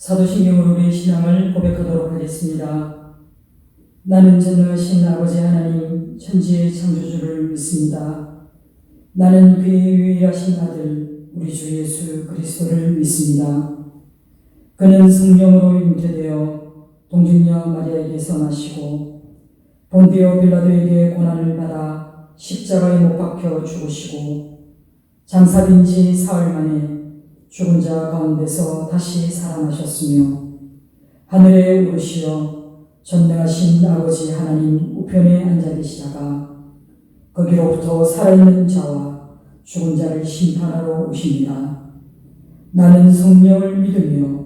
사도신경으로 우리의 신앙을 고백하도록 하겠습니다. 나는 전능하신 아버지 하나님 천지의 창조주를 믿습니다. 나는 그의 유일하신 아들 우리 주 예수 그리스도를 믿습니다. 그는 성령으로 잉태되어 동정녀 마리아에게서 나시고 본디오 빌라도에게 고난을 받아 십자가에 못 박혀 죽으시고 장사된 지 사흘 만에 죽은 자 가운데서 다시 살아나셨으며 하늘에 오르시어 전능하신 아버지 하나님 우편에 앉아 계시다가 거기로부터 살아있는 자와 죽은 자를 심판하러 오십니다. 나는 성령을 믿으며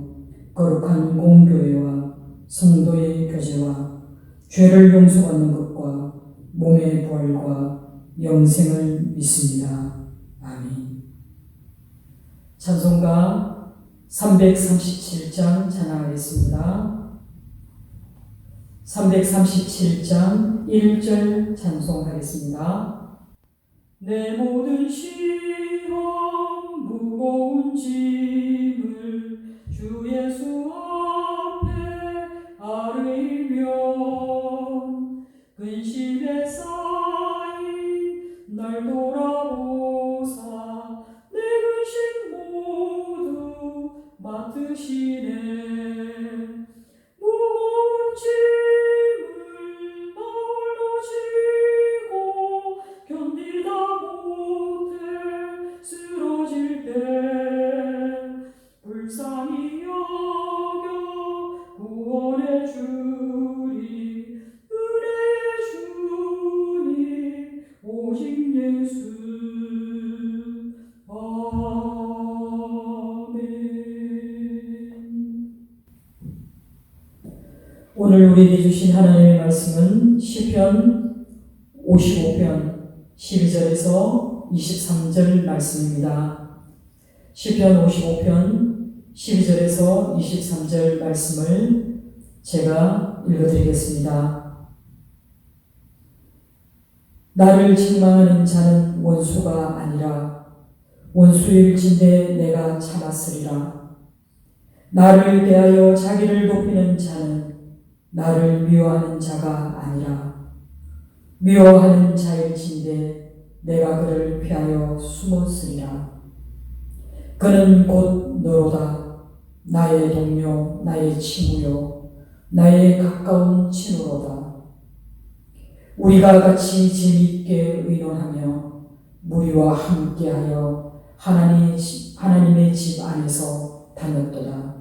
거룩한 공교회와 성도의 교제와 죄를 용서받는 것과 몸의 부활과 영생을 믿습니다. 아멘. 찬송가 337장 찬양하겠습니다. 337장 1절 찬송하겠습니다. 내 모든 시험 무거운 짐을 주 예수 앞에 아뢰며 근심에 쌓인 날 돌아보사 내 근심 모두 맡으시네. 무거운 짐을 나 홀로 지고 견디다 못해 쓰러질 때 불쌍히 여겨 구원해 주리. 은혜의 주님 오직 예수. 오늘 우리에게 주신 하나님의 말씀은 시편 55편 12절에서 23절 말씀입니다. 시편 55편 12절에서 23절 말씀을 제가 읽어드리겠습니다. 나를 책망하는 자는 원수가 아니라 원수일진대 내가 참았으리라. 나를 대하여 자기를 높이는 자는 나를 미워하는 자가 아니라 미워하는 자일진대 내가 그를 피하여 숨었으리라. 그는 곧 너로다. 나의 동료, 나의 친구요, 나의 가까운 친구로다. 우리가 같이 재미있게 의논하며 무리와 함께하여 하나님의 집 안에서 다녔도다.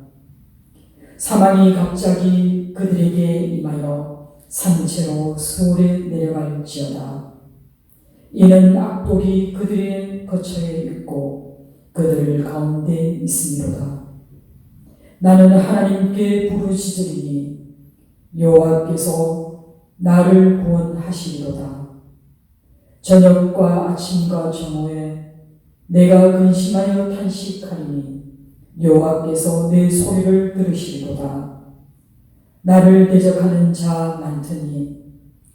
사망이 갑자기 그들에게 임하여 산채로 서울에 내려갈지어다. 이는 악독이 그들의 거처에 있고 그들 가운데 있음이로다. 나는 하나님께 부르짖으리니 여호와께서 나를 구원하시리로다. 저녁과 아침과 정오에 내가 근심하여 탄식하리니 여호와께서 내 소리를 들으시리로다. 나를 대적하는 자 많더니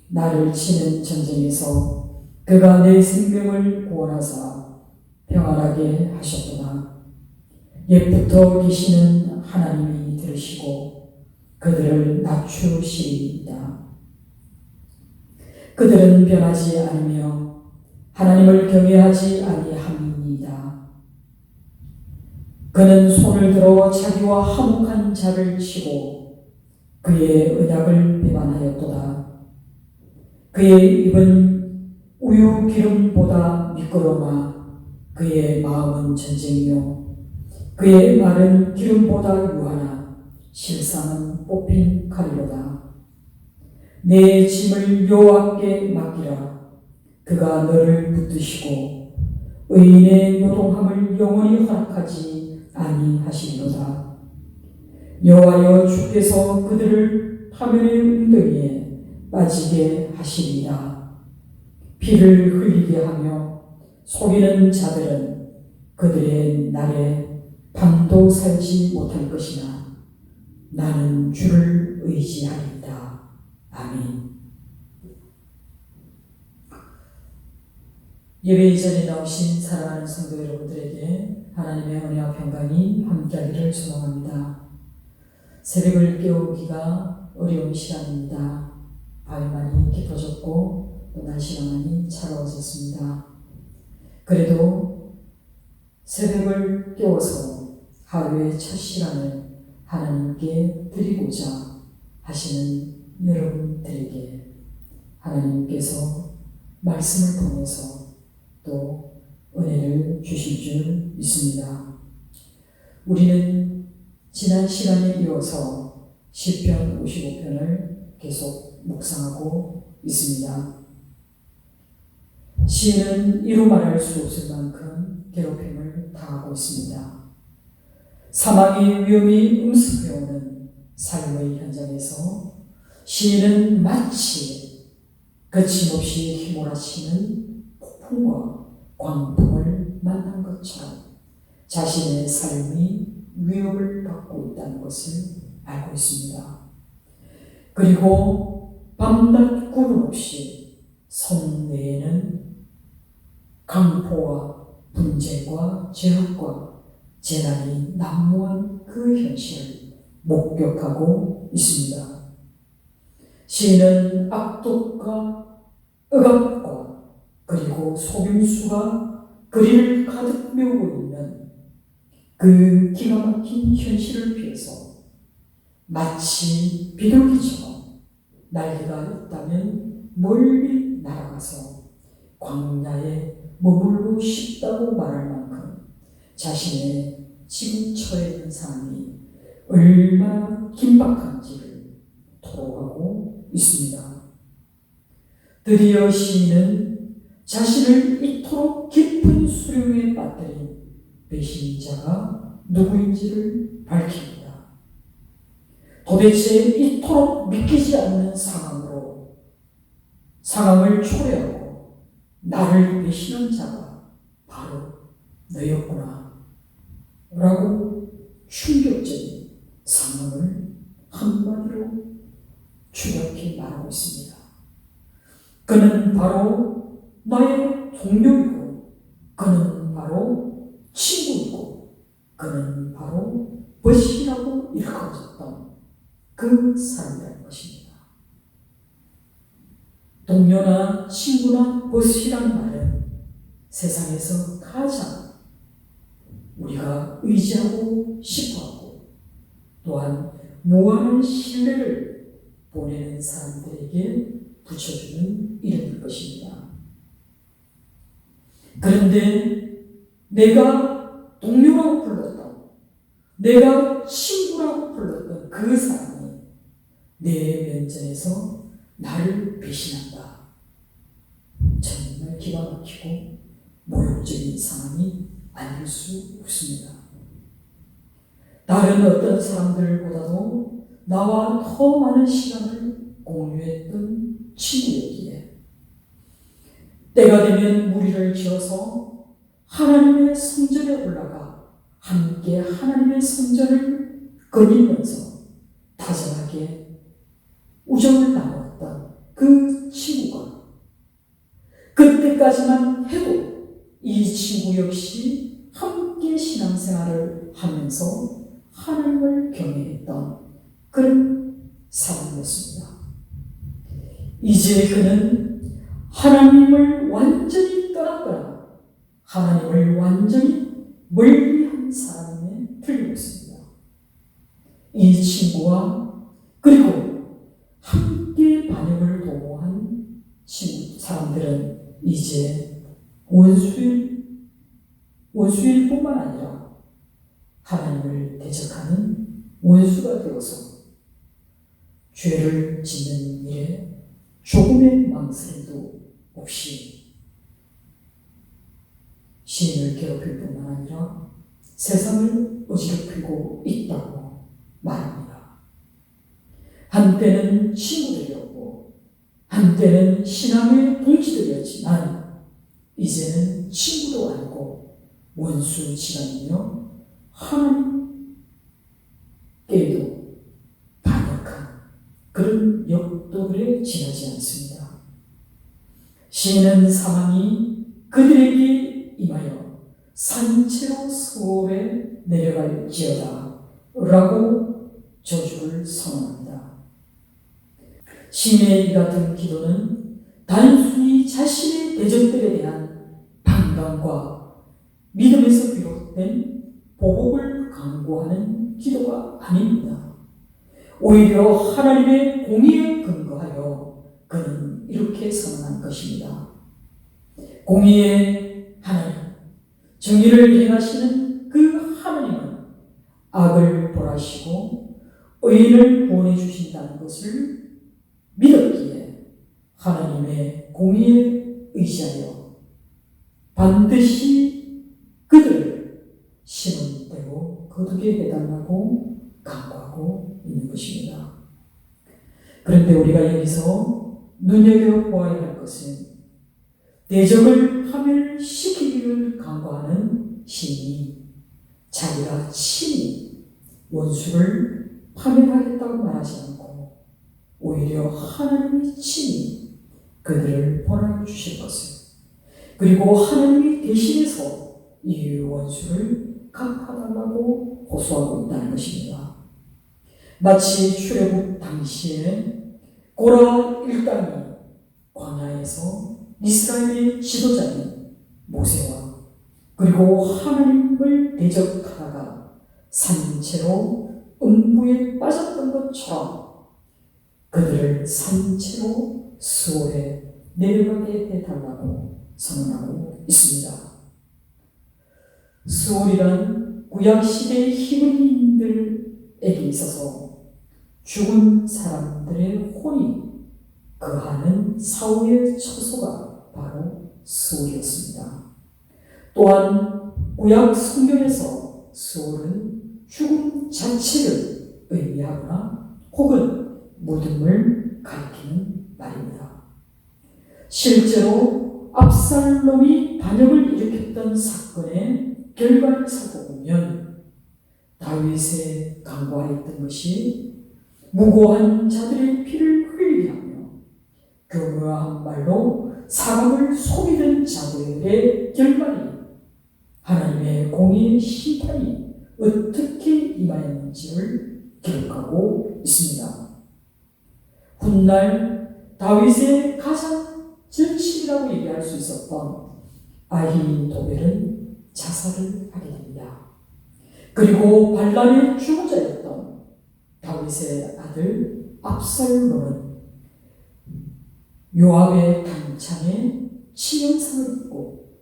나를 치는 전쟁에서 그가 내 생명을 구원하사 평안하게 하셨도다. 옛부터 계시는 하나님이 들으시고 그들을 낮추시리이다. 그들은 변하지 않으며 하나님을 경외하지 아니함이니이다. 그는 손을 들어 자기와 화목한 자를 치고 그의 언약을 배반하였도다. 그의 입은 우유 기름보다 미끄러마 그의 마음은 전쟁이요 그의 말은 기름보다 유하나 실상은 뽑힌 칼이로다. 내 짐을 여호와께 맡기라. 그가 너를 붙드시고 의인의 요동함을 영원히 허락하지 아니하시리로다. 여호와여 주께서 그들을 파멸의 웅덩이에 빠지게 하시리이다. 피를 흘리게 하며 속이는 자들은 그들의 날에 밤도 살지 못할 것이나 나는 주를 의지하리이다. 아멘. 예배 이전에 나오신 사랑하는 성도 여러분들에게 하나님의 은혜와 평강이 함께하기를 소망합니다. 새벽을 깨우기가 어려운 시간입니다. 밤이 많이 깊어졌고 또 날씨가 많이 차가워졌습니다. 그래도 새벽을 깨워서 하루의 첫 시간을 하나님께 드리고자 하시는 여러분들에게 하나님께서 말씀을 통해서 또 은혜를 주실 줄 믿습니다. 우리는 지난 시간에 이어서 시편 55편을 계속 묵상하고 있습니다. 시인은 이루 말할 수 없을 만큼 괴롭힘을 당하고 있습니다. 사망의 위험이 음습해오는 삶의 현장에서 시인은 마치 거침없이 휘몰아치는 폭풍과 광풍을 만난 것처럼 자신의 삶이 위협을 받고 있다는 것을 알고 있습니다. 그리고 밤낮 구분 없이 성내에는 강포와 분쟁과 죄악과 재난이 난무한 그 현실을 목격하고 있습니다. 시인은 악독과 억압과 그리고 속임수가 그리를 가득 메우고 있는 그 기가 막힌 현실을 피해서 마치 비둘기처럼 날개가 있다면 멀리 날아가서 광야에 머물고 싶다고 말할 만큼 자신의 지금 처해 있는 삶이 얼마나 긴박한지를 토로하고 있습니다. 드디어 시인은 자신을 이토록 깊은 수렁에 빠뜨린 배신자가 누구인지를 밝힙니다. 도대체 이토록 믿기지 않는 상황을 초래하고 나를 배신한 자가 바로 너였구나 라고 충격적인 상황을 한마디로 추격해 말하고 있습니다. 그는 바로 나의 동료이고 그는 바로 친구이고 그는 바로 벗이라고 일컬어졌던 그 사람이라는 것입니다. 동료나 친구나 벗이라는 말은 세상에서 가장 우리가 의지하고 싶어하고 또한 무한한 신뢰를 보내는 사람들에게 붙여주는 이름일 것입니다. 그런데 내가 동료라고 불렀던, 내가 친구라고 불렀던 그 사람이 내 면전에서 나를 배신한다. 정말 기가 막히고 모욕적인 상황이 아닐 수 없습니다. 다른 어떤 사람들보다도 나와 더 많은 시간을 공유했던 친구였기에 때가 되면 무리를 지어서 하나님의 성전에 올라가 함께 하나님의 성전을 거닐면서 다정하게 우정을 나눴던 그 친구가 그때까지만 해도 이 친구 역시 함께 신앙생활을 하면서 하나님을 경외했던 그런 사람이었습니다. 이제 그는 하나님을 완전히 떠났거나 하나님을 완전히 멀리한 사람에 틀리고 있습니다. 이 친구와 그리고 함께 반역을 도모한 사람들은 이제 원수일 뿐만 아니라 하나님을 대적하는 원수가 되어서 죄를 짓는 일에 조금의 망설임도 없이 시인을 괴롭힐 뿐만 아니라 세상을 어지럽히고 있다고 말합니다. 한때는 친구들이었고 한때는 신앙의 동지들이었지만 이제는 친구도 아니고 원수지간이며 하나님께도 반역한 그런 역도들에 지나지 않습니다. 시인은 사망이 그들에게 임하여 산채로 서울에 내려갈지어다 라고 저주를 선언합니다. 시인의 이 같은 기도는 단순히 자신의 대적들에 대한 반감과 믿음에서 비롯된 보복을 강구하는 기도가 아닙니다. 오히려 하나님의 공의에 근거하여 그는 이렇게 선언한 것입니다. 공의의 하나님, 정의를 행하시는 그 하나님은 악을 벌하시고 의인을 구원해 주신다는 것을 믿었기에 하나님의 공의에 의지하여 반드시 그들을 심은 대로 거두게 해달라고 강구하고 있는 것입니다. 그런데 우리가 여기서 눈여겨보아야 할 것은 대적을 파멸시키기를 강구하는 시인이 자기가 친히 원수를 파멸하겠다고 말하지 않고 오히려 하나님이 친히 그들을 벌하여 주실 것을, 그리고 하나님이 대신해서 이 원수를 갚아달라고 호소하고 있다는 것입니다. 마치 출애굽 당시에 고라 일당이 광야에서 이스라엘의 지도자인 모세와 그리고 하나님을 대적하다가 산채로 음부에 빠졌던 것처럼 그들을 산채로 수월에 내려가게 해달라고 선언하고 있습니다. 수월이란 구약시대의 히브리인들에게 있어서 죽은 사람들의 혼이 거하는 사후의 처소가 바로 수월이었습니다. 또한 구약 성경에서 수월은 죽음 자체를 의미하거나 혹은 무덤을 가리키는 말입니다. 실제로 압살롬이 반역을 일으켰던 사건의 결과를 살펴보면 다윗의 강구하였던 것이 무고한 자들의 피를 흘리게 하며 교묘한 말로 사람을 속이던 자들의 결말이 하나님의 공의의 심판이 어떻게 임하였는지를 기록하고 있습니다. 훗날 다윗의 가장 절친이라고 얘기할 수 있었던 아히도벨은 자살을 하게 됩니다. 그리고 발람의 주모자였던 다윗의 아들 압살롬은 요압의 단창에 치명상을 입고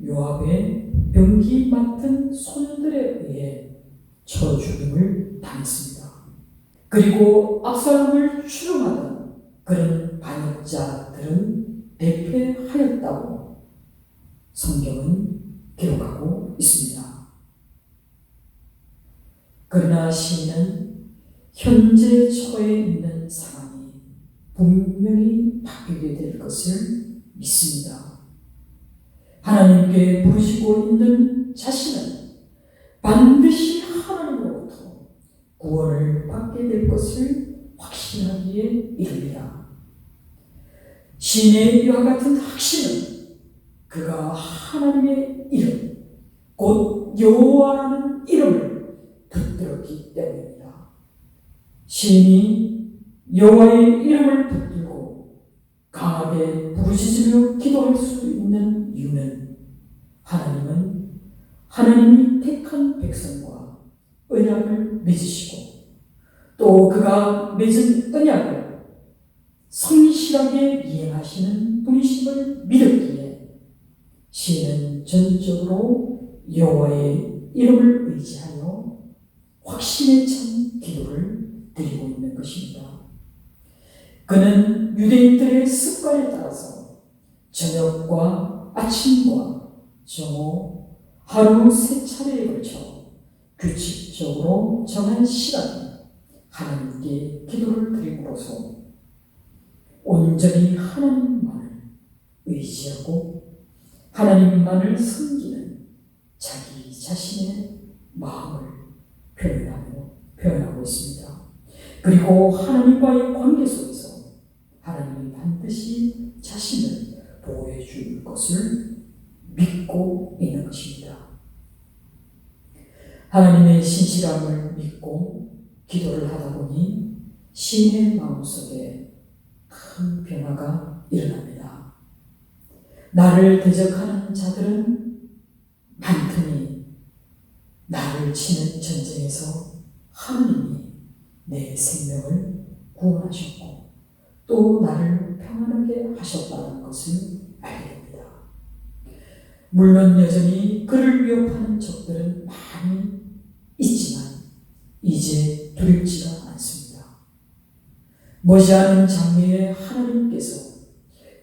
요압의 병기 맡은 소년들에 의해 쳐 죽임을 당했습니다. 그리고 압살롬을 추종하던 그런 반역자들은 대패하였다고 성경은 기록하고 있습니다. 그러나 시인은 현재 처해 있는 상황이 분명히 바뀌게 될 것을 믿습니다. 하나님께 부르시고 있는 자신은 반드시 하나님으로부터 구원을 받게 될 것을 확신하기에 이릅니다. 시인의 이와 같은 확신은 그가 하나님의 이름, 곧 여호와라는 이름을 붙들었기 때문입니다. 시인이 여호와의 이름을 붙들고 강하게 부르짖으며 기도할 수 있는 이유는 하나님이 택한 백성과 언약을 맺으시고 또 그가 맺은 언약을 성실하게 이행하시는 분이심을 믿었기에 시인은 전적으로 여호와의 이름을 의지하여 확신에 찬 기도를 드리고 있는 것입니다. 그는 유대인들의 습관에 따라서 저녁과 아침과 정오 하루 3차례에 걸쳐 규칙적으로 정한 시간에 하나님께 기도를 드림으로써 온전히 하나님만을 의지하고 하나님만을 섬기는 자기 자신의 마음을 표현하고 있습니다. 그리고 하나님과의 관계 속에서 하나님이 반드시 자신을 보호해 줄 것을 믿고 있는 것입니다. 하나님의 신실함을 믿고 기도를 하다 보니 시인의 마음속에 큰 변화가 일어납니다. 나를 대적하는 자들은 많더니 나를 치는 전쟁에서 하나님이 내 생명을 구원하셨고 또 나를 평안하게 하셨다는 것을 알게 됩니다. 물론 여전히 그를 위협하는 적들은 많이 있지만 이제 두렵지가 않습니다. 머지않은 장래에 하나님께서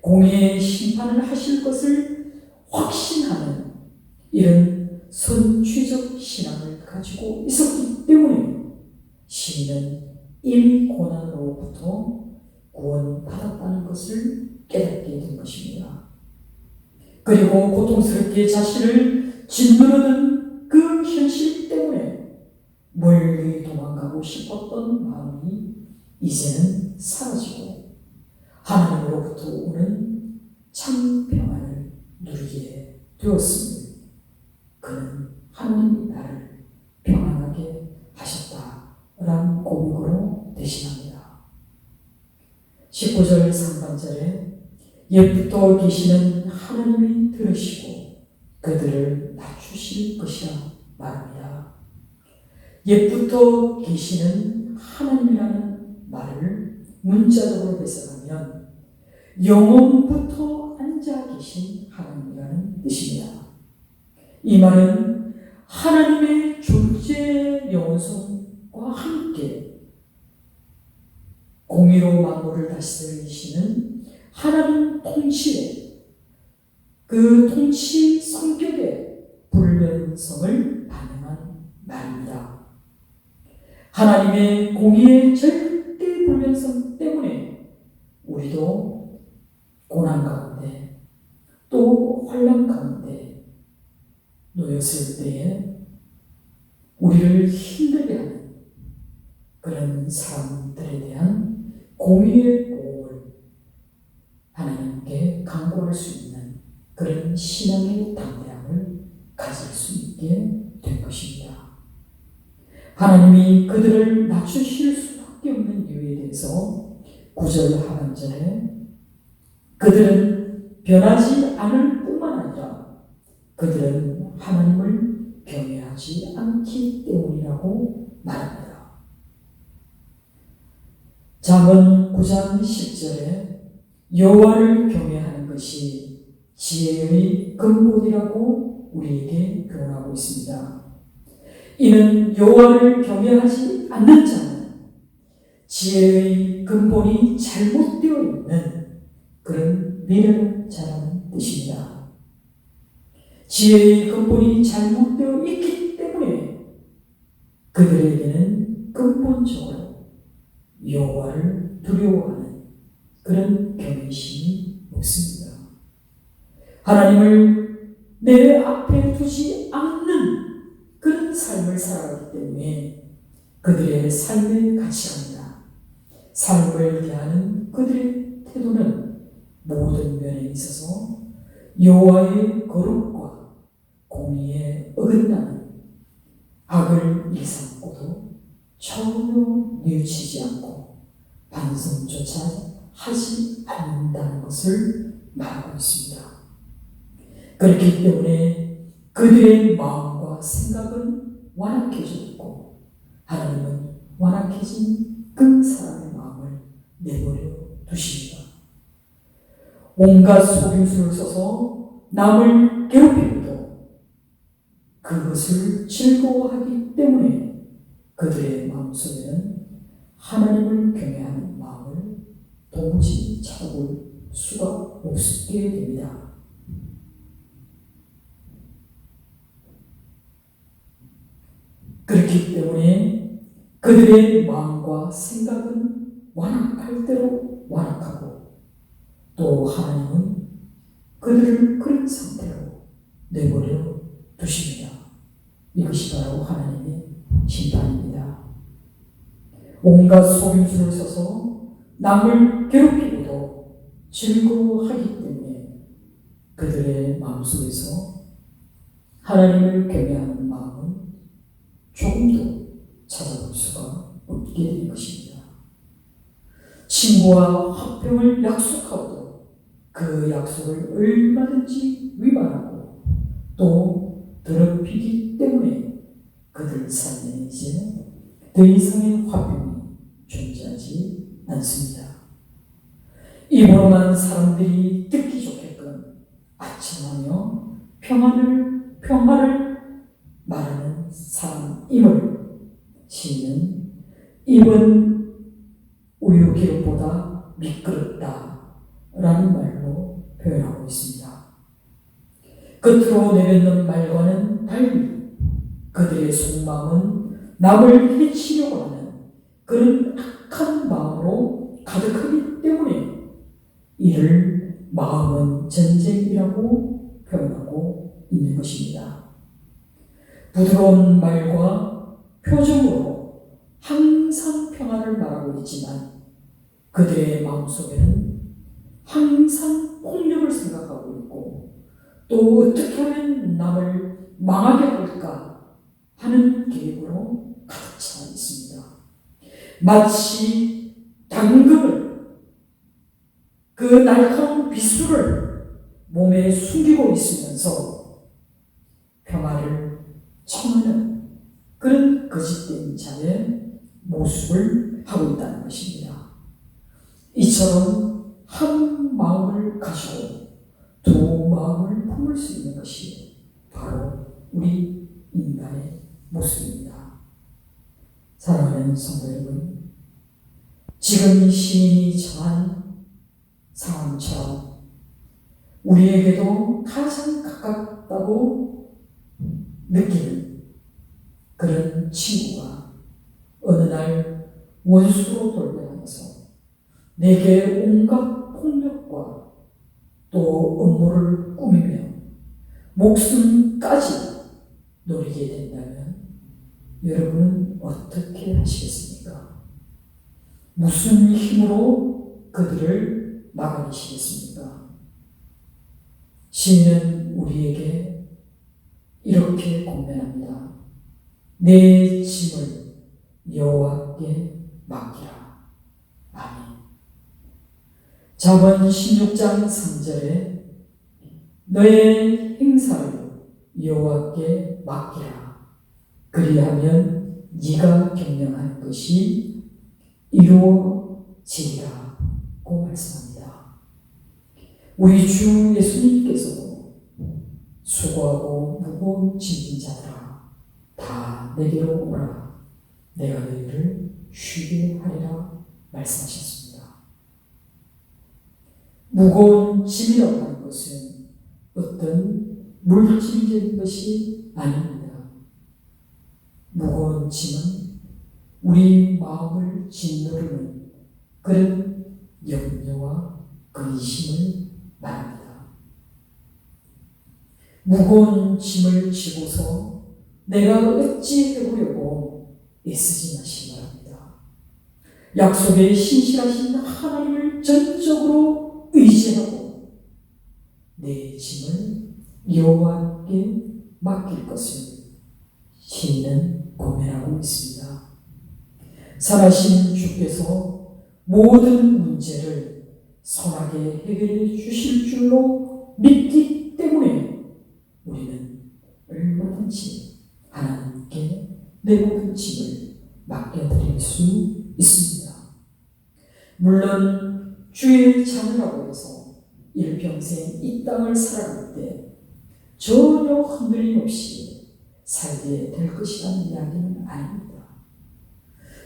공의의 심판을 하실 것을 확신하는 이런 선취적 신앙을 가지고 있었기 때문에 시인은 이미 고난으로부터 구원받았다는 것을 깨닫게 된 것입니다. 그리고 고통스럽게 자신을 짓누르는 그 현실 때문에 멀리 도망가고 싶었던 마음이 이제는 사라지고 하나님으로부터 오는 참 평안을 누리게 되었습니다. 그는 하나님이 나를 평안하게 하셨다라는 고백으로 대신합니다. 19절 상반절에 옛부터 계시는 하나님이 들으시고 그들을 낮추실 것이라 말합니다. 옛부터 계시는 하나님이라는 말을 문자적으로 해석하면 영원부터 앉아 계신 하나님이라는 뜻입니다. 이 말은 하나님의 존재의 영원성과 함께 공의로 만물을 다스리시는 하나님 통치의 그 통치 성격의 불변성을 반영한 말입니다. 하나님의 공의의 절대 불변성 때문에 우리도 고난 가운데 또 환난 가운데 놓였을 때에 우리를 힘들게 하는 그런 사람들에 대한 공의의 보호를 하나님께 강구할 수 있는 그런 신앙의 담대함을 가질 수 있게 된 것입니다. 하나님이 그들을 낮추실 수밖에 없는 이유에 대해서 9절 하반절에 그들은 변하지 않을 뿐만 아니라 그들은 하나님을 경외하지 않기 때문이라고 말합니다. 잠언 9장 10절에 여호와를 경외하는 것이 지혜의 근본이라고 우리에게 교훈하고 있습니다. 이는 여호와를 경외하지 않는 자는 지혜의 근본이 잘못되어 있는 그런 미련한 자라는 뜻입니다. 지혜의 근본이 잘못되어 있기 때문에 그들에게는 근본적으로 여호와를 두려워하는 그런 경외심이 없습니다. 하나님을 내 앞에 두지 않는 그런 삶을 살아가기 때문에 그들의 삶의 가치관이나 삶을 대하는 그들의 태도는 모든 면에 있어서 여호와의 거룩과 공의에 어긋나는 악을 일삼고도 전혀 뉘우치지 않고 반성조차 하지 않는다는 것을 말하고 있습니다. 그렇기 때문에 그들의 마음과 생각은 완악해졌고 하나님은 완악해진 그 사람의 마음을 내버려 두십니다. 온갖 속임수를 써서 남을 괴롭히고도 그것을 즐거워하기 때문에 그들의 마음속에는 하나님을 경외하는 마음을 도무지 찾아볼 수가 없게 됩니다. 그렇기 때문에 그들의 마음과 생각은 완악할 대로 완악하고 또 하나님은 그들을 그런 상태로 내버려 두십니다. 이것이 바로 하나님의 심판입니다. 온갖 속임수를 써서 남을 괴롭히고도 즐거워하기 때문에 그들의 마음속에서 하나님을 경외하는 마음은 조금도 찾아볼 수가 없게 있게 된 것입니다. 친구와 화평을 약속하고도 그 약속을 얼마든지 위반하고 또 더럽히기 때문에 그들 사이에 이제 더 이상의 화평이 존재하지 않습니다. 입으로만 사람들이 듣기 좋게끔 아첨하며 평화를 말하는 사람임을 시인은 입은 우유 기름보다 미끄럽다 라는 말로 표현하고 있습니다. 겉으로 내뱉는 말과는 달리 그들의 속마음은 남을 해치려고 하는 그런 악한 마음으로 가득하기 때문에 이를 마음은 전쟁이라고 표현하고 있는 것입니다. 부드러운 말과 표정으로 항상 평화를 말하고 있지만 그들의 마음속에는 항상 폭력을 생각하고 있고 또 어떻게 하면 남을 망하게 할까 하는 계획으로 가득 차 있습니다. 마치 당근을 그 날카로운 비수를 몸에 숨기고 있으면서 평화를 청하는 그런 거짓된 자의 모습을 하고 있다는 것입니다. 이처럼 한 마음을 가지고 두 마음을 품을 수 있는 것이 바로 우리 인간의 모습입니다. 사랑하는 성도 여러분, 지금 이 시인이 처한 상황처럼 우리에게도 가장 가깝다고 느끼는 그런 친구가 어느 날 원수로 돌변하면서 내게 온갖 폭력과 또 음모를 꾸미며 목숨까지 노리게 된다면 여러분은 어떻게 하시겠습니까? 무슨 힘으로 그들을 막아내시겠습니까? 시인은 우리에게 이렇게 권면합니다. 내 짐을 여호와께 맡기라. 아멘. 잠언 16장 3절에 너의 행사를 여호와께 맡기라. 그리하면 네가 경영하는 것이 이루어지리라고 말씀합니다. 우리 주 예수님께서도 수고하고 무거운 짐진 자들아 다 내게로 오라. 내가 너희를 쉬게 하리라 말씀하셨습니다. 무거운 짐이라고 하는 것은 어떤 물질적인 것이 아닙니다. 무거운 짐은 우리 마음을 짓누르는 그런 염려와 근심을 말합니다. 무거운 짐을 지고서 내가 어찌 해보려고 애쓰지 마시기 바랍니다. 약속에 신실하신 하나님을 전적으로 의지하고 내 짐을 여호와께 맡길 것을 시인은 고민하고 있습니다. 살아신 주께서 모든 문제를 선하게 해결해 주실 줄로 믿기 때문에 우리는 얼마든지 하나님께 내 모든 짐을 맡겨드릴 수 있습니다. 물론 주의 자녀라고 해서 일평생 이 땅을 살아갈 때 전혀 흔들림 없이 살게 될 것이라는 이야기는 아닙니다.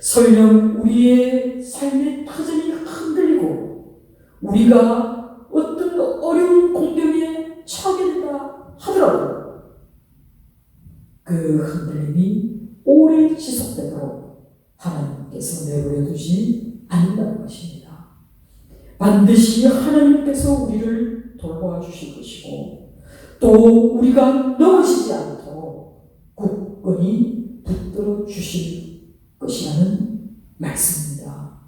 설령 우리의 삶의 터전이 흔들리고 우리가 어떤 어려운 공경에 처하게 된다 하더라도 그 흔들림이 오래 지속되도록 하나님께서 내버려 두지 않는다는 것입니다. 반드시 하나님께서 우리를 돌봐주실 것이고 또 우리가 넘어지지 않도록 굳건히 붙들어 주실 것이라는 말씀입니다.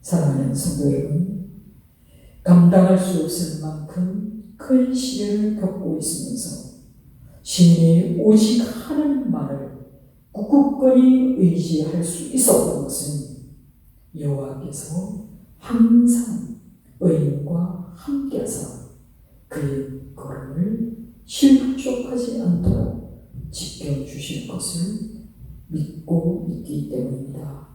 사랑하는 성도 여러분, 감당할 수 없을 만큼 큰 시련을 겪고 있으면서 시인이 오직 하나님만을 굳굳거리 의지할 수 있었던 것은 여호와께서 항상 의인과 함께하사 그의 걸음을 실족하지 않도록 지켜주실 것을 믿고 있기 때문입니다.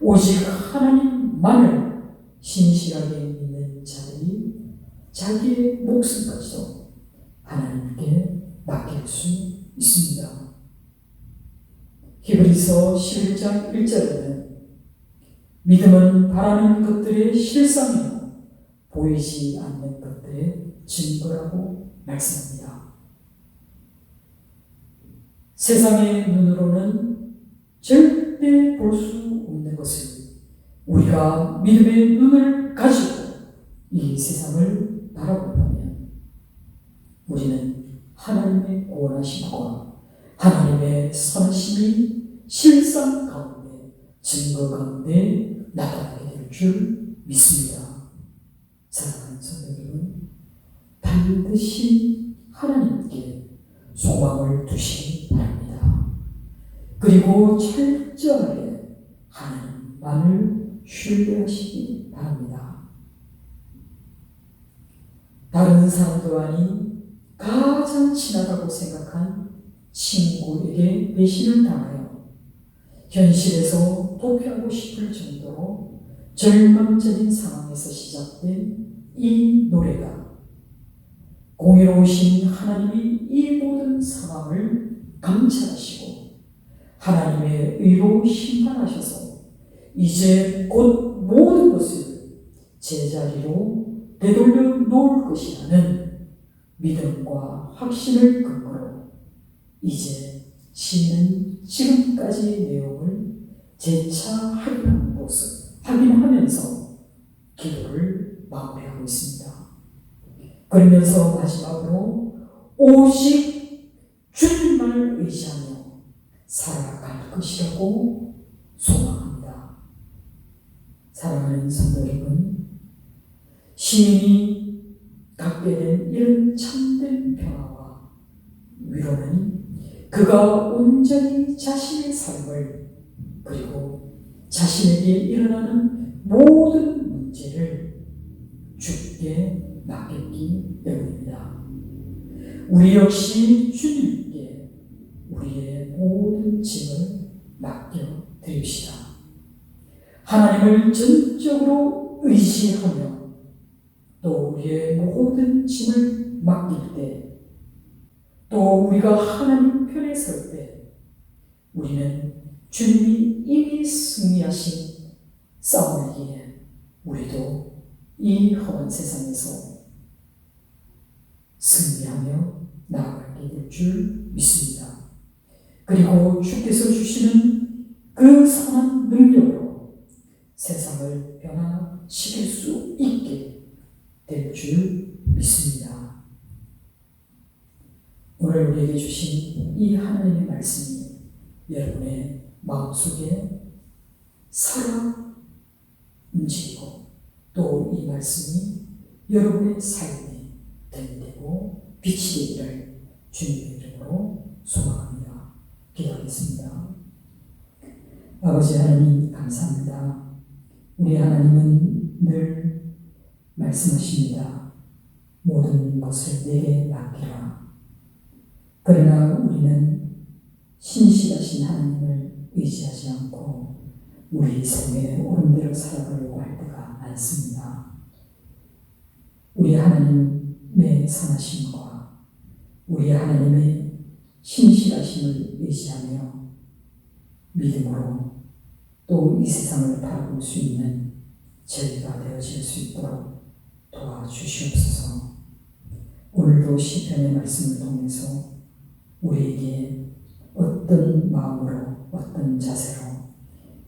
오직 하나님만을 신실하게 믿는 자들이 자기의 목숨까지도 하나님께 맡길 수 있습니다. 히브리서 11장 1절에는 믿음은 바라는 것들의 실상이요 보이지 않는 것들의 증거라고 말씀합니다. 세상의 눈으로는 절대 볼 수 없는 것을 우리가 믿음의 눈을 가지고 이 세상을 바라본다면 우리는 하나님의 구원하심과 하나님의 선하심이 실상 가운데 증거 가운데 나타나게 될 줄 믿습니다. 사랑하는 성도 여러분, 반드시 하나님께 소망을 두시기 바랍니다. 그리고 철저하게 하나님만을 신뢰하시기 바랍니다. 다른 사람도 아닌 가장 친하다고 생각한 친구에게 배신을 당하여 현실에서 도피하고 싶을 정도로 절망적인 상황에서 시작된 이 노래가 공의로우신 하나님이 이 모든 상황을 감찰하시고 하나님의 의로 심판하셔서 이제 곧 모든 것을 제자리로 되돌려 놓을 것이라는 믿음과 확신을 근거로 이제 시인은 지금까지의 내용을 재차 확인하면서 기도를 마무리하고 있습니다. 그러면서 마지막으로 오직 주님만을 의지하며 살아갈 것이라고 소망합니다. 사랑하는 성도 여러분, 시인이 갖게 된 이런 참된 평화와 위로는 그가 온전히 자신의 삶을 그리고 자신에게 일어나는 모든 문제를 주께 맡겼기 때문입니다. 우리 역시 주님께 우리의 모든 짐을 맡겨드립시다. 하나님을 전적으로 의지하며 또 우리의 모든 짐을 맡길 때 또 우리가 하나님 편에 설 때 우리는 주님이 이미 승리하신 싸움이기에 우리도 이 험한 세상에서 승리하며 나아가게 될 줄 믿습니다. 그리고 주께서 주시는 그 선한 능력으로 세상을 변화시킬 수 있게 될 줄 믿습니다. 오늘 우리에게 주신 이 하나님의 말씀이 여러분의 마음속에 살아 움직이고 또 이 말씀이 여러분의 삶에 됨되고 빛이 되기를 주님의 이름으로 소망합니다. 기도하겠습니다. 아버지 하나님 감사합니다. 우리 하나님은 늘 말씀하십니다. 모든 것을 내게 맡기라. 그러나 우리는 신실하신 하나님을 의지하지 않고 우리 삶에 오른대로 살아가려고 할 때가 많습니다. 우리 하나님의 선하심과 우리 하나님의 신실하심을 의지하며 믿음으로 또 이 세상을 바라볼 수 있는 저희가 되어질 수 있도록 도와주시옵소서. 오늘도 시편의 말씀을 통해서 우리에게 어떤 마음으로 어떤 자세로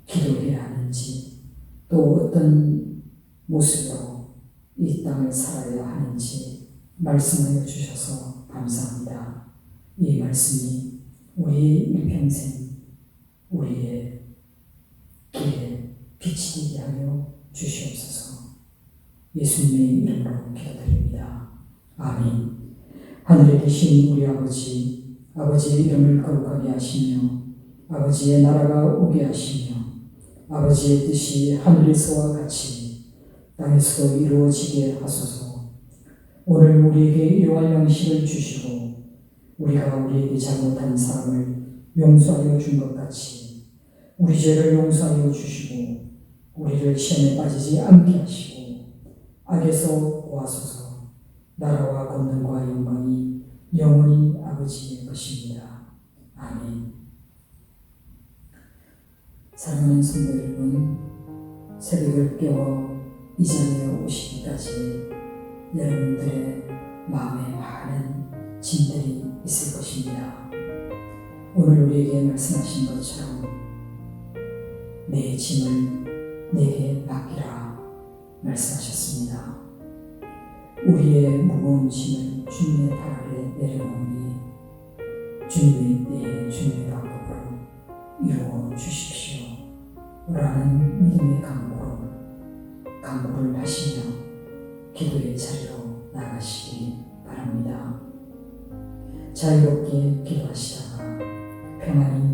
기도해야 하는지 또 어떤 모습으로 이 땅을 살아야 하는지 말씀하여 주셔서 감사합니다. 이 말씀이 우리의 일평생 우리의 길에 빛이 되게 하여 주시옵소서. 예수님의 이름으로 기도드립니다. 아멘. 하늘에 계신 우리 아버지의 이름을 거룩하게 하시며 아버지의 나라가 오게 하시며 아버지의 뜻이 하늘에서와 같이 땅에서도 이루어지게 하소서. 오늘 우리에게 일용할 양식을 주시고 우리가 우리에게 잘못한 사람을 용서하여 준 것 같이 우리 죄를 용서하여 주시고 우리를 시험에 빠지지 않게 하시고 악에서 구하소서. 나라와 권능과 영광이 영원히 아버지의 것입니다. 아멘. 사랑하는 성도 여러분, 새벽을 깨워 이 자리에 오시기까지 여러분들의 마음에 많은 짐들이 있을 것입니다. 오늘 우리에게 말씀하신 것처럼 내 짐을 내게 맡기라 말씀하셨습니다. 우리의 무거운 짐을 주님의 발 아래 내려놓으니 주님의 때에 주님의 방법으로 이루어 주십시오 라는 믿음의 간구를 하시며 기도의 자리로 나가시기 바랍니다. 자유롭게 기도하시다가 평안히